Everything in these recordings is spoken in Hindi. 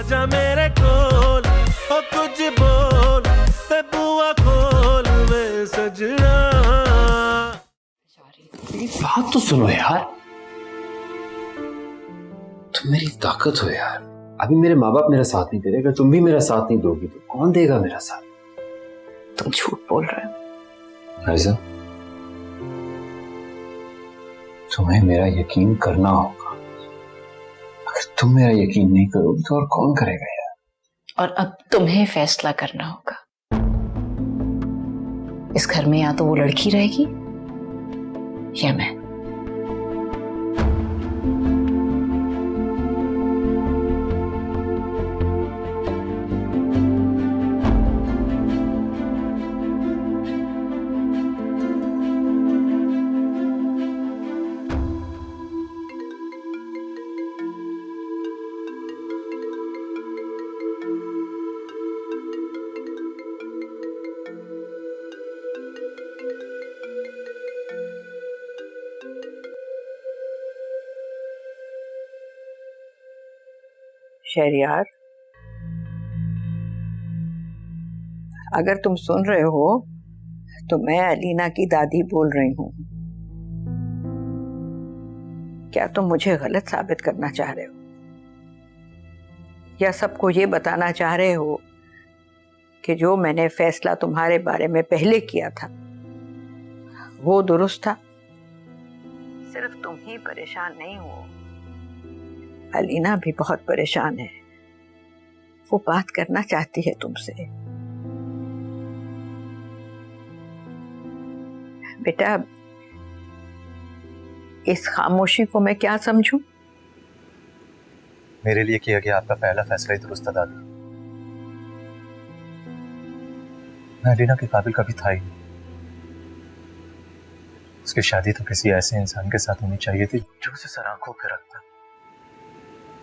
आजा मेरे कोल ओ कुछ बोल ते बुआ खोल वे सजना। मेरी बात तो सुनो यार, तुम मेरी ताकत हो यार। अभी मेरे माँ बाप मेरा साथ नहीं दे रहे, अगर तुम भी मेरा साथ नहीं दोगी तो कौन देगा मेरा साथ? तुम झूठ बोल रहे हो। राइजा, तुम्हें मेरा यकीन करना होगा। अगर तुम मेरा यकीन नहीं करोगी तो और कौन करेगा यार? और अब तुम्हें फैसला करना होगा। इस घर में या तो वो लड़की रहेगी या मैं। शहरयार, अगर तुम सुन रहे हो तो मैं अलीना की दादी बोल रही हूँ। क्या तुम मुझे गलत साबित करना चाह रहे हो या सबको ये बताना चाह रहे हो कि जो मैंने फैसला तुम्हारे बारे में पहले किया था वो दुरुस्त था? सिर्फ तुम ही परेशान नहीं हो, अलीना भी बहुत परेशान है। वो बात करना चाहती है तुमसे। बेटा, इस खामोशी को मैं क्या समझूं? मेरे लिए किया गया आपका पहला फैसला ही दुरुस्त था दादी। मैं अलीना के काबिल कभी था ही नहीं। उसकी शादी तो किसी ऐसे इंसान के साथ होनी चाहिए थी जो उसे सर आंखों पे रखता,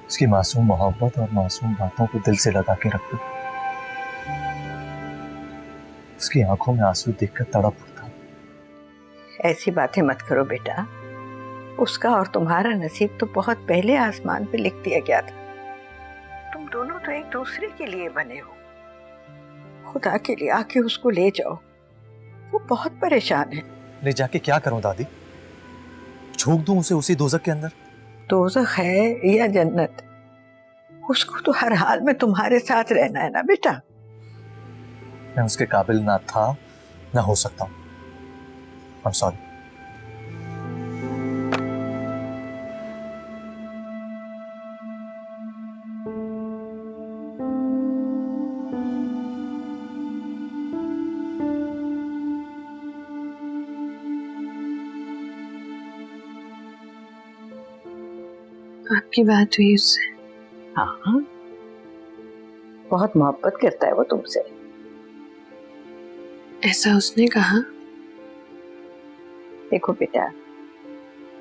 उसकी मासूम मोहब्बत और मासूम बातों को दिल से लगा के रखता, उसकी आंखों में आंसू देखकर तड़प उठता। ऐसी बातें मत करो बेटा। उसका और तुम्हारा नसीब तो बहुत पहले आसमान पे लिख दिया गया था। तुम दोनों तो एक दूसरे के लिए बने हो। खुदा के लिए आके उसको ले जाओ, वो बहुत परेशान है। ले जाके क्या करूं दादी? झोंक दूं उसे उसी दोजख के अंदर? दोज़ख है या जन्नत, उसको तो हर हाल में तुम्हारे साथ रहना है ना बेटा। मैं उसके काबिल ना था ना हो सकता हूं। I'm sorry। आपकी बात हुई उससे? हाँ, बहुत मोहब्बत करता है वो तुमसे। ऐसा उसने कहा? देखो बेटा,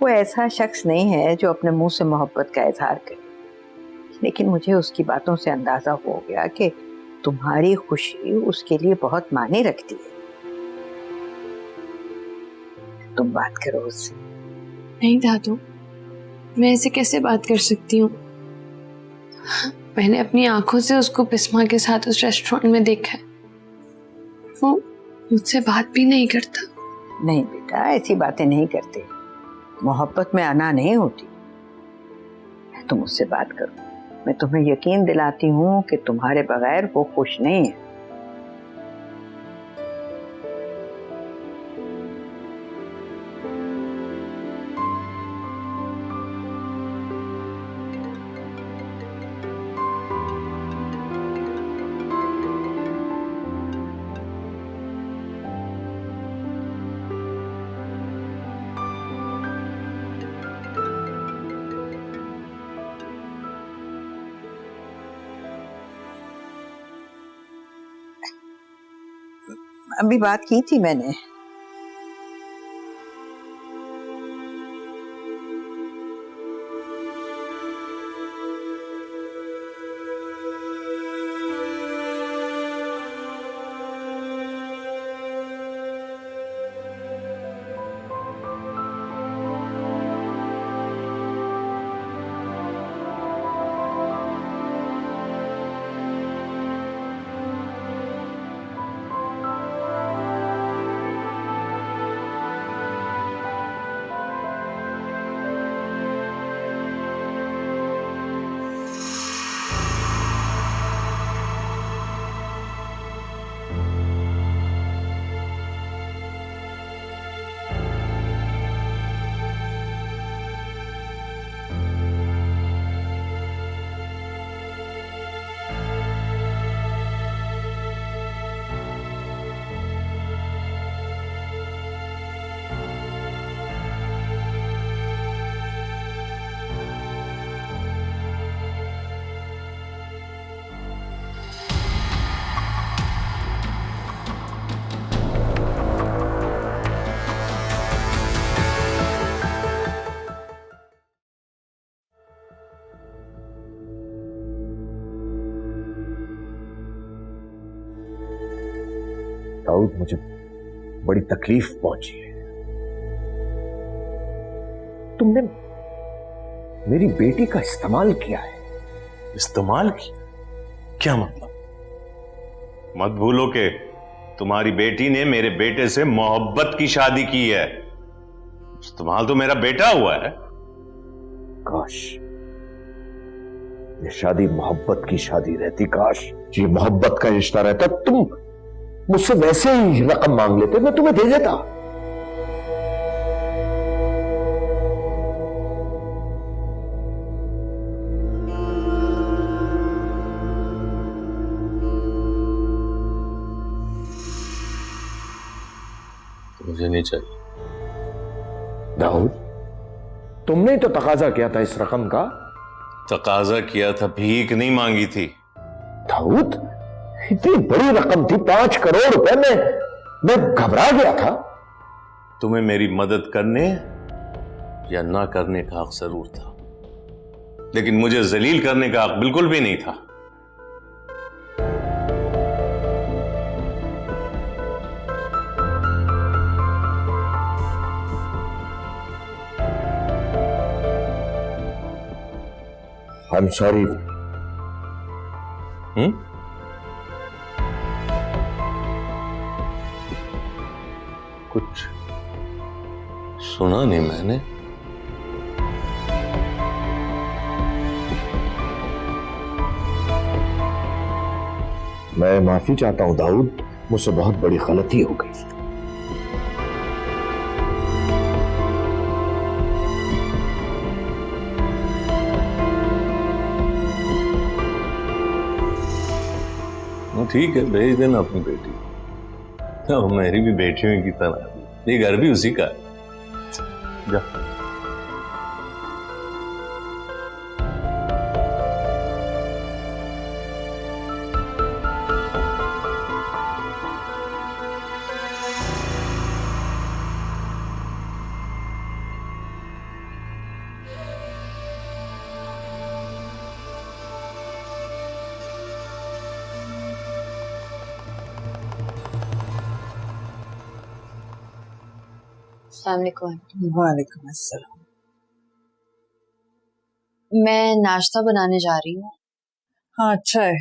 वो ऐसा शख्स नहीं है जो अपने मुंह से मोहब्बत का इजहार करे, लेकिन मुझे उसकी बातों से अंदाजा हो गया कि तुम्हारी खुशी उसके लिए बहुत मायने रखती है। तुम बात करो उससे। नहीं दादू, मैं ऐसे कैसे बात कर सकती हूँ? मैंने अपनी आंखों से उसको बिस्मा के साथ उस रेस्टोरेंट में देखा है। वो मुझसे बात भी नहीं करता। नहीं बेटा, ऐसी बातें नहीं करते। मोहब्बत में अना नहीं होती। तुम उससे बात करो। मैं तुम्हें यकीन दिलाती हूँ कि तुम्हारे बगैर वो खुश नहीं है। अभी बात की थी मैंने। दाऊद, मुझे बड़ी तकलीफ पहुंची है। तुमने मेरी बेटी का इस्तेमाल किया है। इस्तेमाल की? क्या मतलब? मत भूलो कि तुम्हारी बेटी ने मेरे बेटे से मोहब्बत की शादी की है। इस्तेमाल तो मेरा बेटा हुआ है। काश ये शादी मोहब्बत की शादी रहती, काश ये मोहब्बत का रिश्ता रहता। तुम मुझसे वैसे ही रकम मांग लेते, मैं तुम्हें दे देता। मुझे नहीं चाहिए। दाऊद, तुमने ही तो तकाजा किया था इस रकम का। तकाजा किया था, भीख नहीं मांगी थी। दाऊद, इतनी बड़ी रकम थी, 5 करोड़ रुपए में मैं घबरा गया था। तुम्हें मेरी मदद करने या ना करने का हक जरूर था, लेकिन मुझे जलील करने का हक बिल्कुल भी नहीं था। I am sorry. कुछ सुना नहीं मैंने। मैं माफी चाहता हूं दाऊद, मुझसे बहुत बड़ी गलती हो गई। ठीक है, भेज देना अपनी बेटी। तो मेरी भी बेटियों की तरह, ये घर भी उसी का है। जा। वालेकुम अस्सलाम। मैं नाश्ता बनाने जा रही हूँ। हाँ अच्छा है,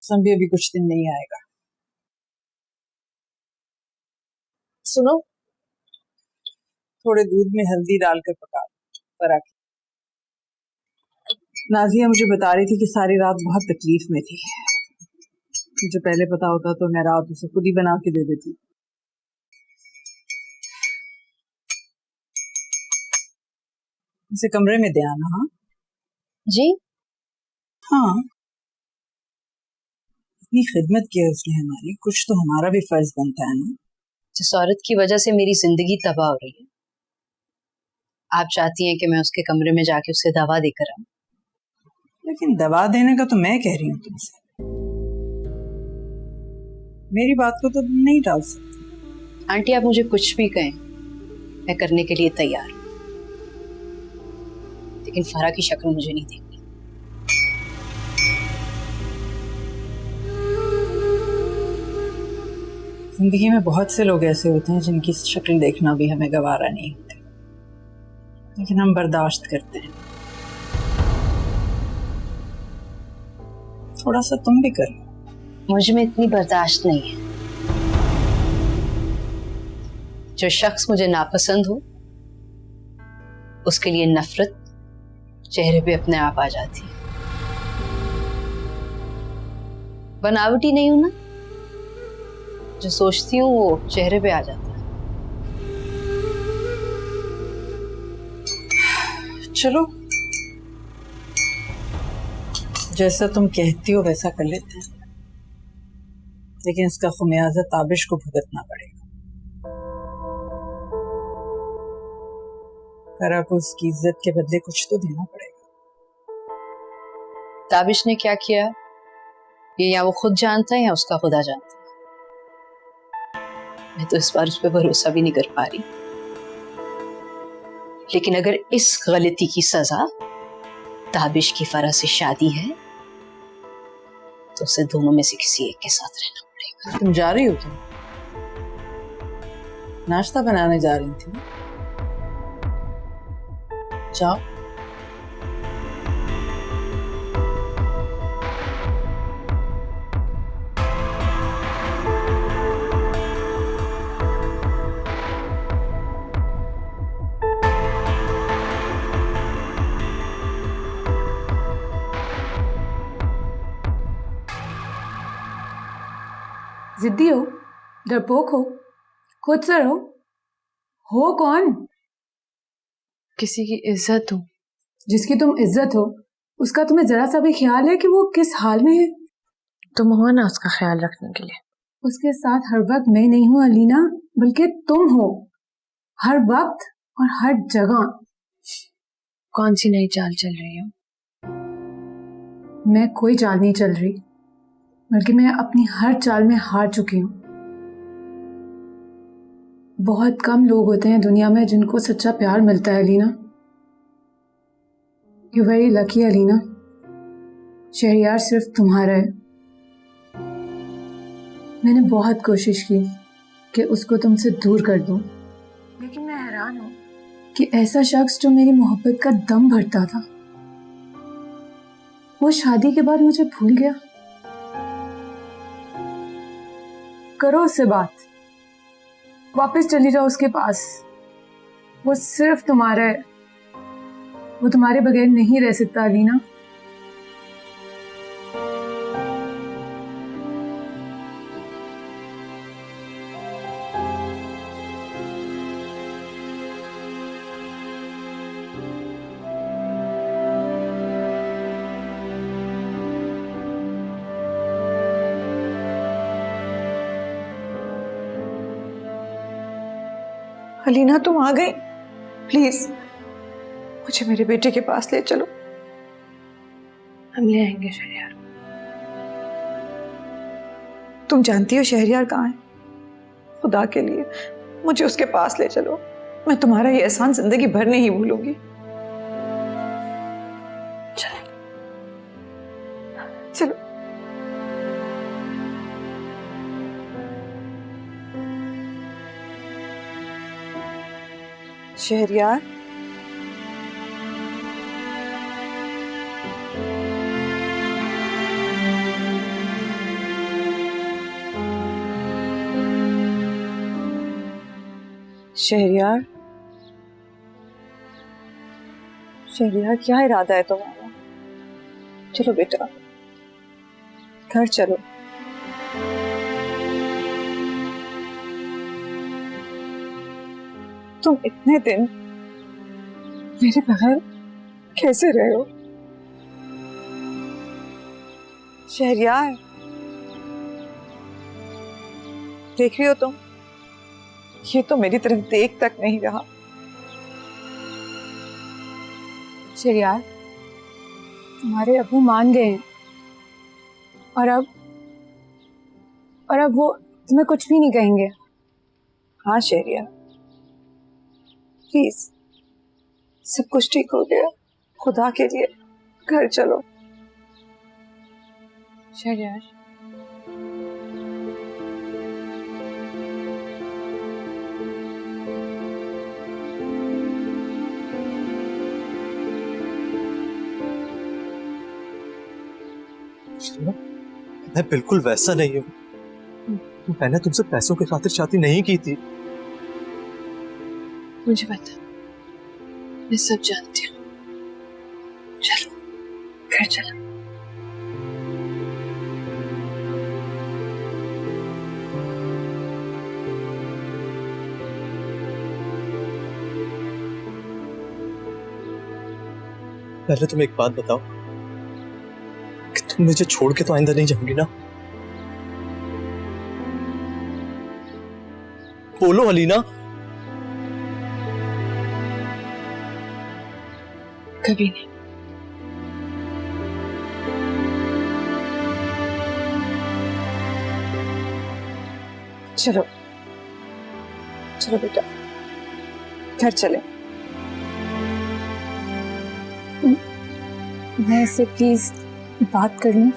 संभी अभी कुछ दिन नहीं आएगा। सुनो, थोड़े दूध में हल्दी डालकर पका पराठे। नाजिया मुझे बता रही थी कि सारी रात बहुत तकलीफ में थी। मुझे पहले पता होता तो मैं रात उसे खुद ही बना के दे देती। उसे कमरे में दे आना। हाँ जी। हाँ, इतनी खिदमत की है उसने हमारी, कुछ तो हमारा भी फर्ज बनता है ना। जिस औरत की वजह से मेरी जिंदगी तबाह हो रही है, आप चाहती हैं कि मैं उसके कमरे में जाके उसे दवा देकर आऊं? लेकिन दवा देने का तो मैं कह रही हूँ तुमसे। मेरी बात को तो तुम नहीं टाल सकती। आंटी, आप मुझे कुछ भी कहें, मैं करने के लिए तैयार हूं, लेकिन फरा की शक्ल मुझे नहीं देखनी। जिंदगी में बहुत से लोग ऐसे होते हैं जिनकी शक्ल देखना भी हमें गवारा नहीं होता, लेकिन हम बर्दाश्त करते हैं। थोड़ा सा तुम भी करो। मुझ में इतनी बर्दाश्त नहीं है। जो शख्स मुझे नापसंद हो, उसके लिए नफरत चेहरे पे अपने आप आ जाती है। बनावटी नहीं हूं ना, जो सोचती हूँ वो चेहरे पे आ जाता है। चलो, जैसा तुम कहती हो वैसा कर लेते हैं, लेकिन इसका खुमियाजा ताबिश को भुगतना पड़ेगा। पर आपको उसकी इज्जत के बदले कुछ तो देना पड़ेगा। ताबिश ने क्या किया, ये या वो खुद जानता है या उसका खुदा जानता है। मैं तो इस बार उस पर भरोसा भी नहीं कर पा रही। लेकिन अगर इस गलती की सजा ताबिश की फरा से शादी है, तो उसे दोनों में से किसी एक के साथ रहना पड़ेगा। तुम जा रही हो क्या? नाश्ता बनाने जा रही थी। जाओ। जिद्दी हो, डरपोक हो, खुद से रहो। हो कौन? किसी की इज्जत हो। जिसकी तुम इज्जत हो उसका तुम्हें जरा सा भी ख्याल है कि वो किस हाल में है? तुम हो ना उसका ख्याल रखने के लिए। उसके साथ हर वक्त मैं नहीं हूँ अलीना, बल्कि तुम हो, हर वक्त और हर जगह। कौन सी नई चाल चल रही हो? मैं कोई चाल नहीं चल रही, बल्कि मैं अपनी हर चाल में हार चुकी हूँ। बहुत कम लोग होते हैं दुनिया में जिनको सच्चा प्यार मिलता है Alina. You very lucky Alina. Shahryar सिर्फ तुम्हारा है। मैंने बहुत कोशिश की कि उसको तुमसे दूर कर दूं, लेकिन मैं हैरान हूं कि ऐसा शख्स जो मेरी मोहब्बत का दम भरता था, वो शादी के बाद मुझे भूल गया। करो उससे बात, वापस चली जाओ उसके पास। वो सिर्फ तुम्हारा है, वो तुम्हारे बगैर नहीं रह सकता अलीना। अलीना तुम आ गई, प्लीज मुझे मेरे बेटे के पास ले चलो। हम ले आएंगे शहरयार। तुम जानती हो शहरयार कहाँ है? खुदा के लिए मुझे उसके पास ले चलो। मैं तुम्हारा ये एहसान जिंदगी भर नहीं भूलूंगी। चलो शहरयार, शहरयार, शहरयार क्या इरादा है तुम्हारा? चलो बेटा घर चलो। तुम इतने दिन मेरे बगैर कैसे रहे हो? शहरयार देख रही हो तुम, ये तो मेरी तरफ देख तक नहीं रहा। शहरयार, तुम्हारे अबू मान गए हैं और अब वो तुम्हें कुछ भी नहीं कहेंगे। हाँ शहरयार प्लीज, सब कुछ ठीक हो गया, खुदा के लिए घर चलो। शहरयार मैं बिल्कुल वैसा नहीं हूँ। मैंने तुमसे पैसों की खातिर शादी नहीं की थी। मुझे पता, मैं सब जानती हूँ। चलो घर चलो। पहले तुम एक बात बताओ कि तुम मुझे छोड़ के तो आइंदा नहीं जाओगी ना? बोलो अलीना। कभी नहीं। चलो चलो बेटा घर चले। मैं इससे प्लीज बात कर लूं?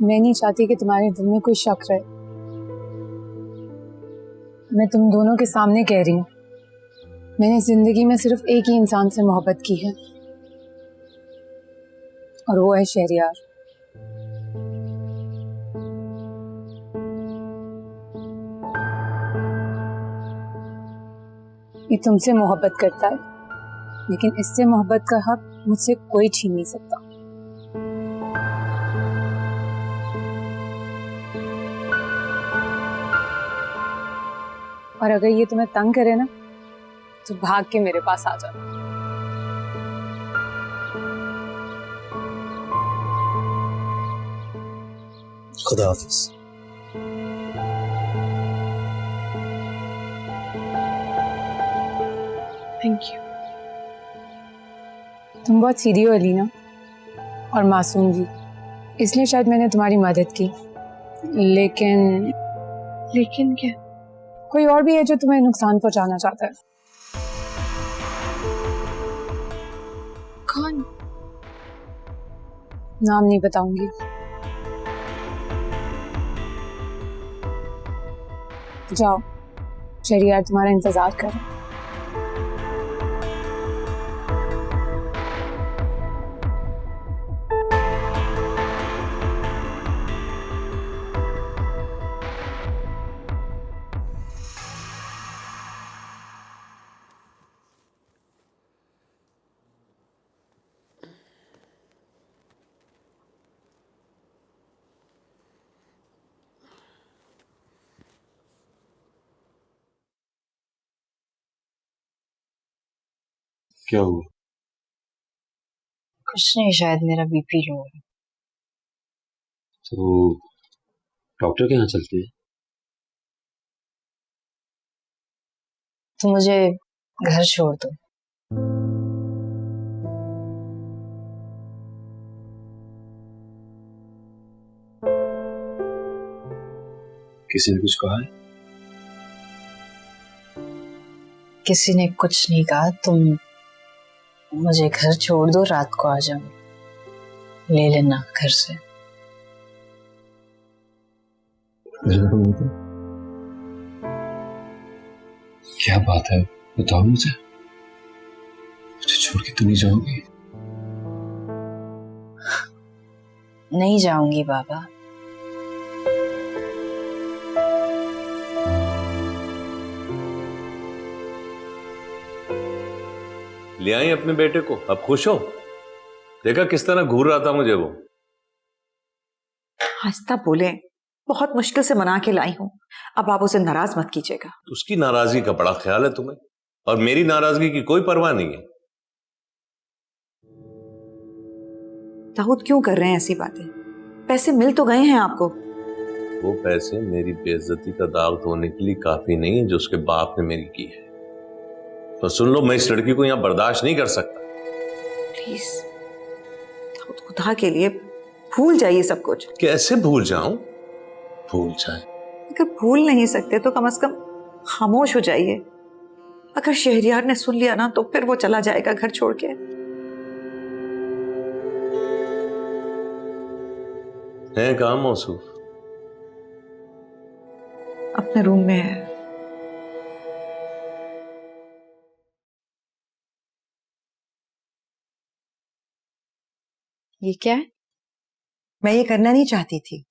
मैं नहीं चाहती कि तुम्हारे दिल में कोई शक रहे। मैं तुम दोनों के सामने कह रही हूँ, मैंने जिंदगी में सिर्फ एक ही इंसान से मोहब्बत की है और वो है शहरयार। ये तुमसे मोहब्बत करता है, लेकिन इससे मोहब्बत का हक मुझसे कोई छीन नहीं सकता। और अगर ये तुम्हें तंग करे ना, तो भाग के मेरे पास आ जाना। खुदा हाफिज। Thank you. तुम बहुत सीधी हो अलीना, और मासूम भी, इसलिए शायद मैंने तुम्हारी मदद की। लेकिन क्या? कोई और भी है जो तुम्हें नुकसान पहुंचाना चाहता है। कौन? नाम नहीं बताऊंगी। जाओ, शहरयार तुम्हारा इंतजार कर रहा है। क्या हुआ? कुछ नहीं, शायद मेरा बीपी लो है। तो डॉक्टर के यहाँ चलते हैं। तो मुझे घर छोड़ दो। किसी ने कुछ कहा है? किसी ने कुछ नहीं कहा, तुम मुझे घर छोड़ दो, रात को आ जाओ, ले लेना घर से। क्या बात है, बताओ मुझे छोड़ के तो नहीं जाओगी? नहीं जाऊंगी बाबा। ले आई अपने बेटे को, अब खुश हो? देखा किस तरह घूर रहा था मुझे वो। हंसता बोले, बहुत मुश्किल से मना के लाई हूं, अब आप उसे नाराज मत कीजिएगा। उसकी नाराजगी का बड़ा ख्याल है तुम्हें, और मेरी नाराजगी की कोई परवाह नहीं है। दाऊद क्यों कर रहे हैं ऐसी बातें? पैसे मिल तो गए हैं आपको। वो पैसे मेरी बेइज्जती का दाग धोने के लिए काफी नहीं है जो उसके बाप ने मेरी की है। तो सुन लो, मैं इस लड़की को यहां बर्दाश्त नहीं कर सकता। प्लीज दाऊद, खुदा के लिए भूल जाइए सब कुछ। कैसे भूल जाऊं? भूल जाए? अगर भूल नहीं सकते तो कम से कम खामोश हो जाइए। अगर शहरयार ने सुन लिया ना, तो फिर वो चला जाएगा घर छोड़ के। है कहाँ मौसूफ? अपने रूम में है। ये क्या है? मैं ये करना नहीं चाहती थी,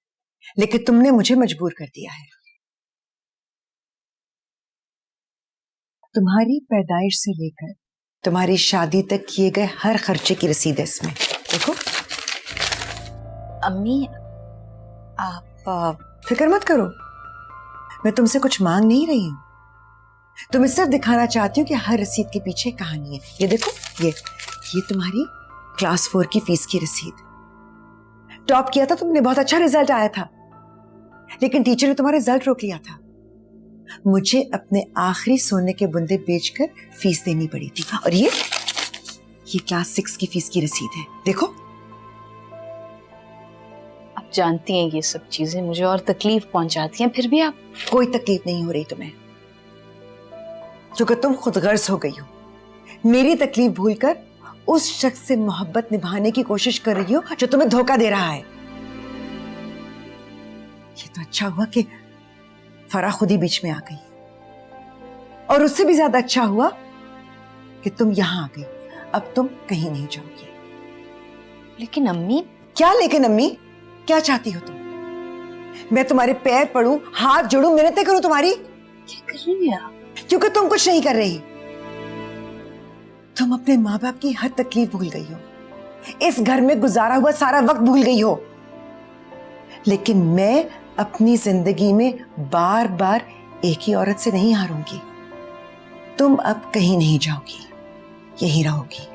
लेकिन तुमने मुझे मजबूर कर दिया है। तुम्हारी पैदाइश से लेकर तुम्हारी शादी तक किए गए हर खर्चे की रसीद है इसमें। देखो। अम्मी, आप फिक्र मत करो, मैं तुमसे कुछ मांग नहीं रही हूं। तुम्हें सिर्फ दिखाना चाहती हूँ कि हर रसीद के पीछे कहानी है। ये देखो, ये तुम्हारी क्लास 4 की फीस की रसीद। टॉप किया था तुमने, बहुत अच्छा रिजल्ट आया था, लेकिन टीचर ने तुम्हारा रिजल्ट रोक लिया था। मुझे अपने आखिरी सोने के बुंदे बेचकर फीस देनी पड़ी थी। और ये क्लास 6 की फीस की रसीद है, देखो। आप जानती हैं ये सब चीजें मुझे और तकलीफ पहुंचाती हैं, फिर भी आप। कोई तकलीफ नहीं हो रही तुम्हें, क्योंकि तुम खुदगर्ज हो गई हो। मेरी तकलीफ भूलकर उस शख्स से मोहब्बत निभाने की कोशिश कर रही हो जो तुम्हें धोखा दे रहा है। ये तो अच्छा हुआ कि फरा खुद ही बीच में आ गई, और उससे भी ज्यादा अच्छा हुआ कि तुम यहां आ गई। अब तुम कहीं नहीं जाओगी। लेकिन अम्मी। क्या लेकिन अम्मी? क्या चाहती हो तुम? मैं तुम्हारे पैर पड़ूं, हाथ जोड़ूं, मिन्नतें करूं तुम्हारी? क्या कर रही हैं आप? क्योंकि तुम कुछ नहीं कर रही। तुम अपने माँ बाप की हर तकलीफ भूल गई हो, इस घर में गुजारा हुआ सारा वक्त भूल गई हो। लेकिन मैं अपनी जिंदगी में बार बार एक ही औरत से नहीं हारूंगी। तुम अब कहीं नहीं जाओगी, यहीं रहोगी।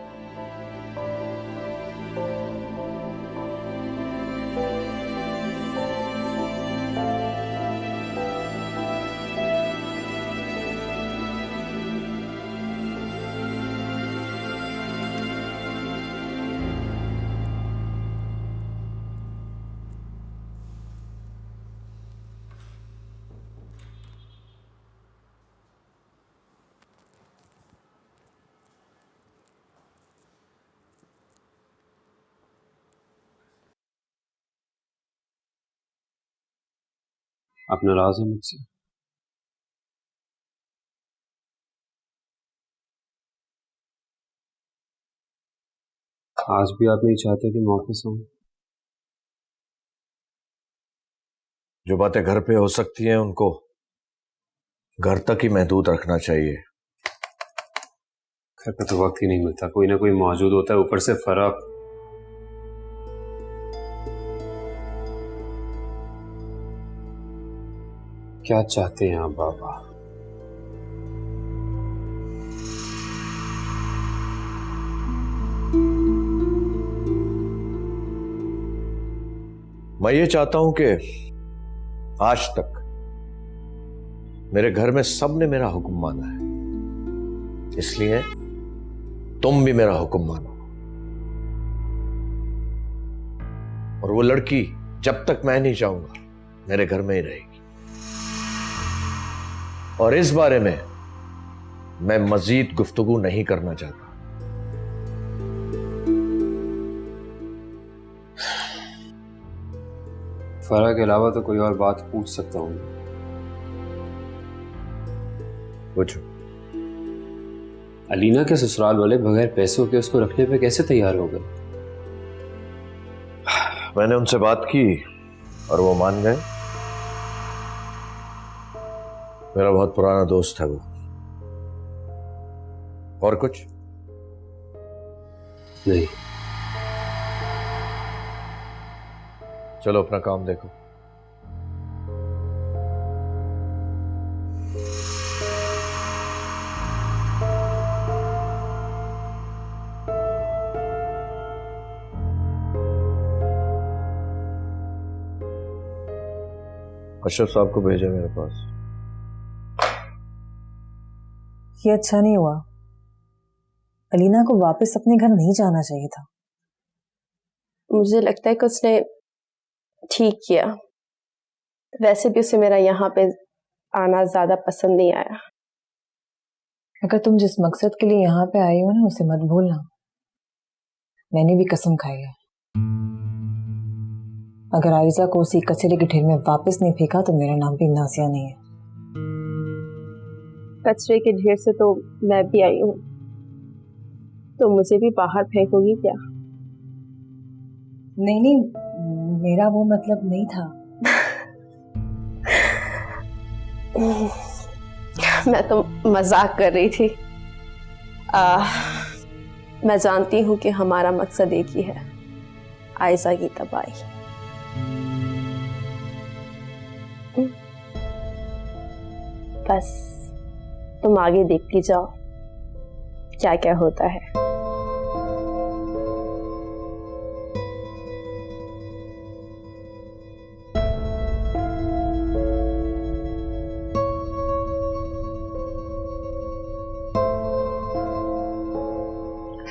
आप नाराज हैं मुझसे? आज भी आप नहीं चाहते कि मैं ऑफिस आऊं? जो बातें घर पे हो सकती हैं उनको घर तक ही महदूद रखना चाहिए। घर पे तो वक्त ही नहीं मिलता, कोई ना कोई मौजूद होता है, ऊपर से फर्क। क्या चाहते हैं आप बाबा? मैं ये चाहता हूं कि आज तक मेरे घर में सबने मेरा हुक्म माना है, इसलिए तुम भी मेरा हुक्म मानो। और वो लड़की जब तक मैं नहीं चाहूंगा मेरे घर में ही रहेगी। और इस बारे में मैं मजीद गुफ्तगू नहीं करना चाहता। फरा के अलावा तो कोई और बात पूछ सकता हूं? पूछो। अलीना के ससुराल वाले बगैर पैसों के उसको रखने पे कैसे तैयार हो गए? मैंने उनसे बात की और वो मान गए। मेरा बहुत पुराना दोस्त है वो। और कुछ नहीं। चलो अपना काम देखो। अशरफ साहब को भेजा मेरे पास। ये अच्छा नहीं हुआ। अलीना को वापस अपने घर नहीं जाना चाहिए था। मुझे लगता है कि उसने ठीक किया। वैसे भी उसे मेरा यहाँ पे आना ज्यादा पसंद नहीं आया। अगर तुम जिस मकसद के लिए यहाँ पे आई हो ना, उसे मत भूलना। मैंने भी कसम खाई है, अगर आयजा को उसी कचरे के ढेर में वापस नहीं फेंका तो मेरा नाम भी नासिया नहीं है। कचरे के ढेर से तो मैं भी आई हूँ, तो मुझे भी बाहर फेंकोगी क्या? नहीं नहीं, मेरा वो मतलब नहीं था। मैं तो मजाक कर रही थी। मैं जानती हूँ कि हमारा मकसद एक ही है, आयजा की तबाही। बस तुम आगे देखती जाओ क्या क्या होता है।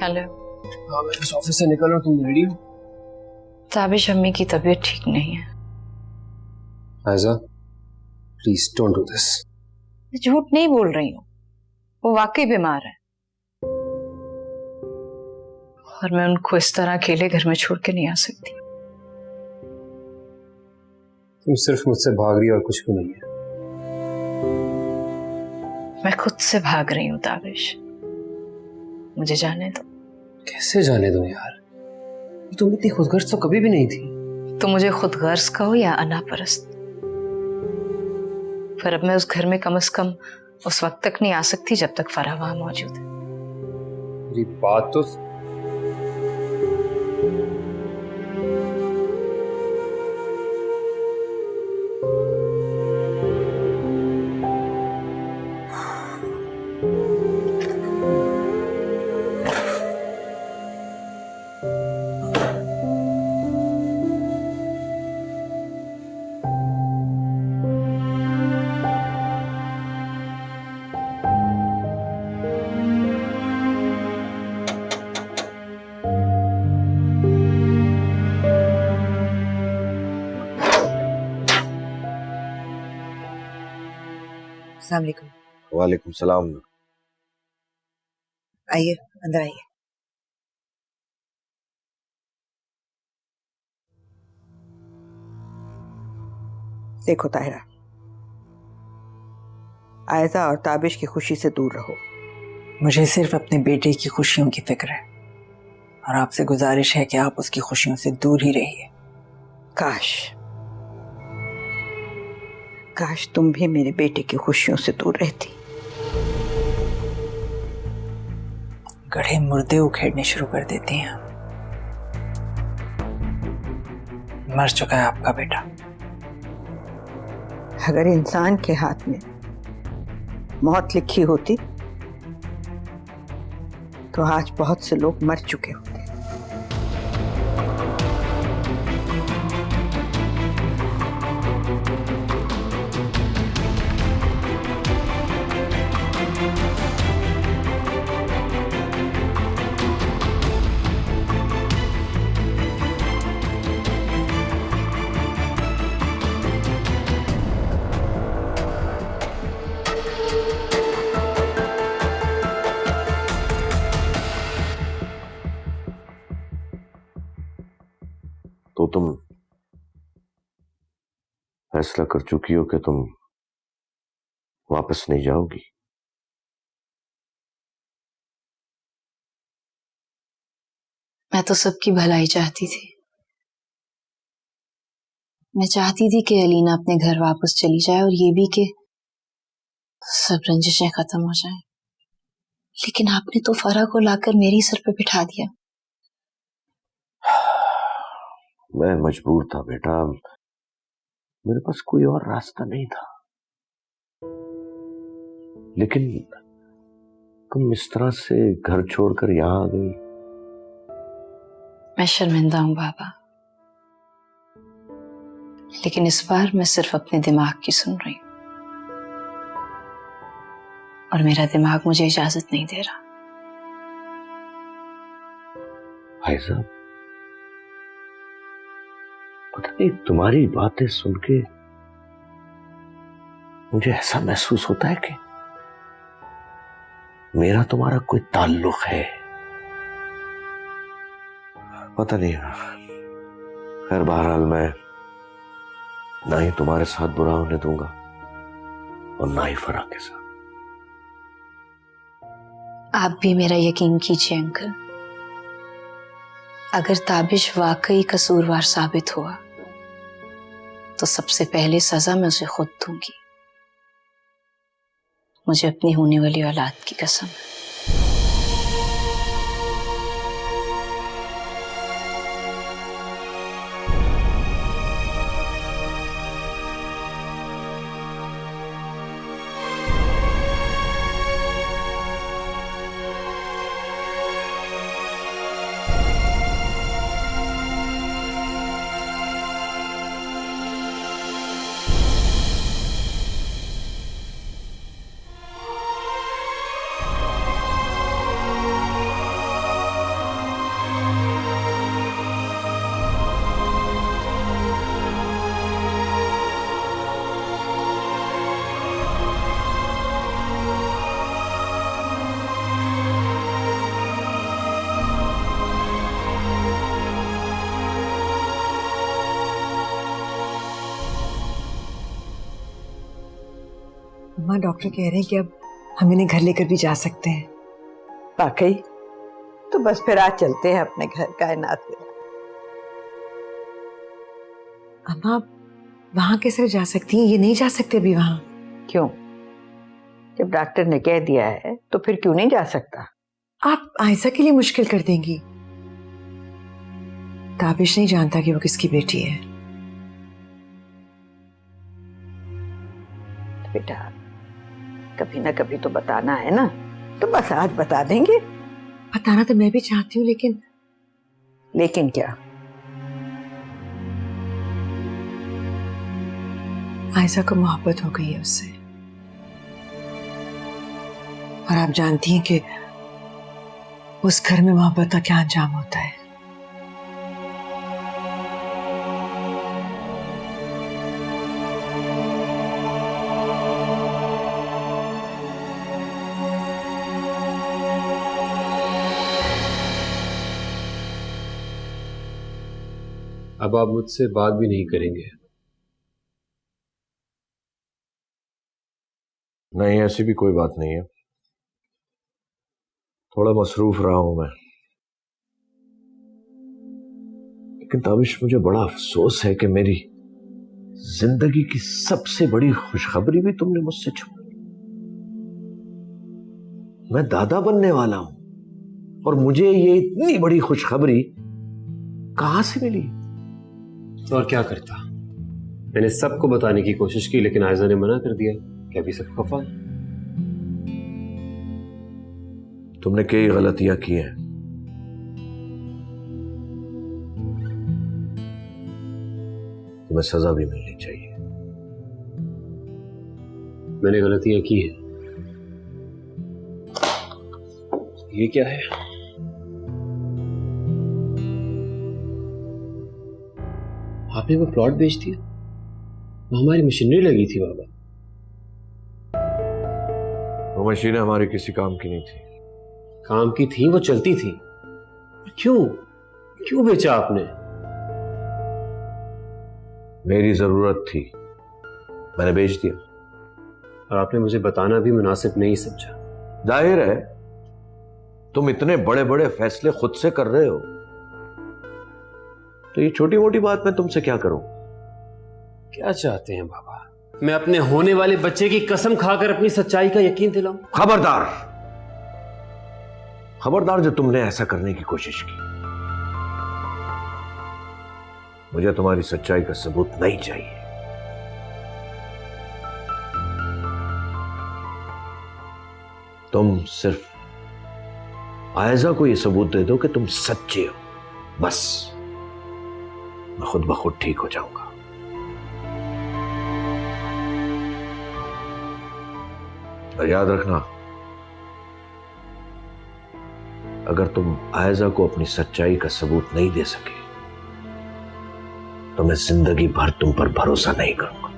हेलो। हाँ, मैं इस ऑफिस से निकल रहा हूँ, तुम रेडी हो? ताबिश अम्मी की तबीयत ठीक नहीं है। Aiza, please don't do this. झूठ नहीं बोल रही हूँ, वो वाकई बीमार है और मैं उनको इस तरह अकेले घर में छोड़ के नहीं आ सकती। तुम सिर्फ मुझसे भाग रही हो और कुछ भी नहीं है। मैं खुद से भाग रही हूँ ताबिश, मुझे जाने दो। कैसे जाने दो यार, तुम इतनी खुदगर्ज तो कभी भी नहीं थी। तो मुझे खुदगर्ज कहो या अनापरस्त, पर अब मैं उस घर में कम से कम उस वक्त तक नहीं आ सकती जब तक फराह वहां मौजूद है। मेरी बात तो अस्सलाम वालेकुम। वालेकुम सलाम। आइए अंदर आइए। देखो ताहिरा, आयजा और ताबिश की खुशी से दूर रहो। मुझे सिर्फ अपने बेटे की खुशियों की फिक्र है और आपसे गुजारिश है कि आप उसकी खुशियों से दूर ही रहिए। काश तुम भी मेरे बेटे की खुशियों से दूर रहती। गढ़े मुर्दे उखेड़ने शुरू कर देते हैं। मर चुका है आपका बेटा। अगर इंसान के हाथ में मौत लिखी होती तो आज बहुत से लोग मर चुके होते। तो तुम फैसला कर चुकी हो कि तुम वापस नहीं जाओगी? मैं तो सबकी भलाई चाहती थी। मैं चाहती थी कि अलीना अपने घर वापस चली जाए और ये भी कि सब रंजिशें खत्म हो जाएं। लेकिन आपने तो फराह को लाकर मेरी सर पे बिठा दिया। मैं मजबूर था बेटा, मेरे पास कोई और रास्ता नहीं था। लेकिन तुम इस तरह से घर छोड़कर यहां आ गई। मैं शर्मिंदा हूं बाबा, लेकिन इस बार मैं सिर्फ अपने दिमाग की सुन रही हूं और मेरा दिमाग मुझे इजाजत नहीं दे रहा। भाई साहब, पता नहीं तुम्हारी बातें सुन के मुझे ऐसा महसूस होता है कि मेरा तुम्हारा कोई ताल्लुक है। पता नहीं, खैर बहरहाल मैं ना ही तुम्हारे साथ बुरा होने दूंगा और ना ही फराह के साथ। आप भी मेरा यकीन कीजिए अंकल, अगर ताबिश वाकई कसूरवार साबित हुआ तो सबसे पहले सजा मैं उसे खुद दूंगी। मुझे अपनी होने वाली औलाद की कसम है। अम्मा डॉक्टर कह रहे हैं कि अब हम इन्हें घर लेकर भी जा सकते हैं। वाकई? तो बस फिर आज चलते हैं अपने घर कायनात में। अम्मा वहां कैसे जा सकती हैं? ये नहीं जा सकते अभी वहां। क्यों? जब डॉक्टर ने कह दिया है तो फिर क्यों नहीं जा सकता? आप आयशा के लिए मुश्किल कर देंगी। ताबिश नहीं जानता कि वो किसकी बेटी है। बेटा कभी ना कभी तो बताना है ना, तो बस आज बता देंगे। बताना तो मैं भी चाहती हूँ, लेकिन लेकिन क्या? आयशा को मोहब्बत हो गई है उससे, और आप जानती हैं कि उस घर में मोहब्बत का क्या अंजाम होता है। अब आप मुझसे बात भी नहीं करेंगे? नहीं, ऐसी भी कोई बात नहीं है। थोड़ा मसरूफ रहा हूं मैं, लेकिन ताबिश मुझे बड़ा अफसोस है कि मेरी जिंदगी की सबसे बड़ी खुशखबरी भी तुमने मुझसे छुपा। मैं दादा बनने वाला हूं, और मुझे ये इतनी बड़ी खुशखबरी कहां से मिली? तो और क्या करता? मैंने सबको बताने की कोशिश की, लेकिन आयशा ने मना कर दिया कि अभी सब खफा है। तुमने कई गलतियां की हैं। तुम्हें सजा भी मिलनी चाहिए। मैंने गलतियां की हैं। ये क्या है? आपने वो प्लॉट बेच दिया? वो हमारी मशीनरी लगी थी बाबा। वो मशीनें हमारे किसी काम की नहीं थी। काम की थी, वो चलती थी। क्यों क्यों बेचा आपने? मेरी जरूरत थी, मैंने बेच दिया। और आपने मुझे बताना भी मुनासिब नहीं समझा। जाहिर है तुम इतने बड़े बड़े फैसले खुद से कर रहे हो, तो ये छोटी मोटी बात मैं तुमसे क्या करूं? क्या चाहते हैं बाबा? मैं अपने होने वाले बच्चे की कसम खाकर अपनी सच्चाई का यकीन दिलाऊं? खबरदार, खबरदार जो तुमने ऐसा करने की कोशिश की। मुझे तुम्हारी सच्चाई का सबूत नहीं चाहिए। तुम सिर्फ आयशा को यह सबूत दे दो कि तुम सच्चे हो, बस मैं खुद ब खुद ठीक हो जाऊंगा। और याद रखना, अगर तुम आयशा को अपनी सच्चाई का सबूत नहीं दे सके तो मैं जिंदगी भर तुम पर भरोसा नहीं करूंगा।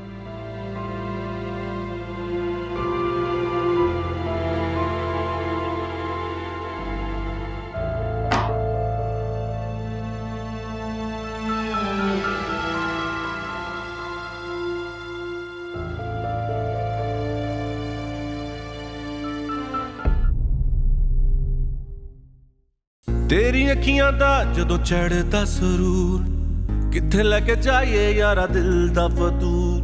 तेरी अखियां दा जदों चढ़दा सुरूर, किथे लेके जाइए यारा दिल दा फतूर।